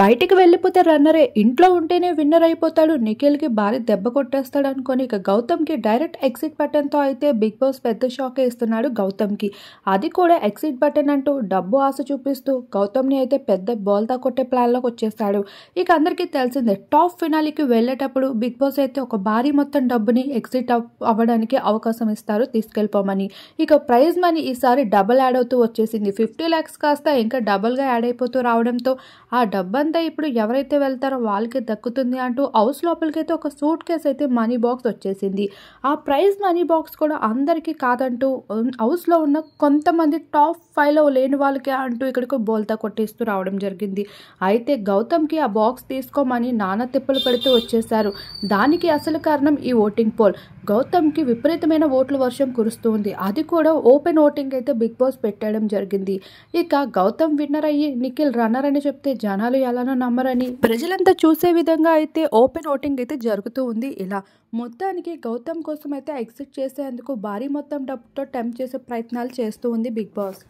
బయటికి వెళ్ళిపోతే రన్నరే, ఇంట్లో ఉంటేనే విన్నర్ అయిపోతాడు, నిఖిల్కి భారీ దెబ్బ కొట్టేస్తాడు అనుకొని ఇక గౌతమ్కి డైరెక్ట్ ఎగ్జిట్ బటన్తో అయితే బిగ్ బాస్ పెద్ద షాకే ఇస్తున్నాడు గౌతమ్కి. అది కూడా ఎగ్జిట్ బటన్ అంటూ డబ్బు ఆశ చూపిస్తూ గౌతమ్ని అయితే పెద్ద బోల్తా కొట్టే ప్లాన్లోకి వచ్చేస్తాడు. ఇక అందరికీ తెలిసిందే, టాప్ ఫినాలికి వెళ్ళేటప్పుడు బిగ్ బాస్ అయితే ఒక భారీ మొత్తం డబ్బుని ఎగ్జిట్ అవ్వడానికి అవకాశం ఇస్తారు, తీసుకెళ్ళిపోమని. ఇక ప్రైజ్ మనీ ఈసారి డబల్ యాడ్ అవుతూ వచ్చేసింది. 50 lakhs కాస్త ఇంకా డబల్గా యాడ్ అయిపోతూ రావడంతో ఆ డబ్బంతా ఇప్పుడు ఎవరైతే వెళ్తారో వాళ్ళకి దక్కుతుంది అంటూ హౌస్ లోపలికైతే ఒక సూట్ కేసు అయితే మనీ బాక్స్ వచ్చేసింది. ఆ ప్రైజ్ మనీ బాక్స్ కూడా అందరికీ కాదంటూ హౌస్లో ఉన్న కొంతమంది టాప్ 5లో లేని వాళ్ళకి అంటూ ఇక్కడికి బోల్తా కొట్టిస్తూ రావడం జరిగింది. అయితే గౌతమ్కి ఆ బాక్స్ తీసుకోమని నానా తిప్పలు పెడుతూ వచ్చేశారు. దానికి అసలు కారణం ఈ ఓటింగ్ పోల్. గౌతమ్కి విపరీతమైన ఓట్ల వర్షం కురుస్తూ ఉంది. అది కూడా ఓపెన్ ఓటింగ్ అయితే బిగ్ బాస్ పెట్టడం జరిగింది. ఇక గౌతమ్ విన్నర్ అయ్యి నిఖిల్ రన్నర్ అని చెప్తే జనాలు ఎలానో నమ్మరని ప్రజలంతా చూసే విధంగా అయితే ఓపెన్ ఓటింగ్ అయితే జరుగుతూ ఉంది. ఇలా మొత్తానికి గౌతమ్ కోసం అయితే ఎగ్జిట్ చేసేందుకు భారీ మొత్తం డబ్బుతో టెంప్ట్ చేసే ప్రయత్నాలు చేస్తూ ఉంది బిగ్ బాస్.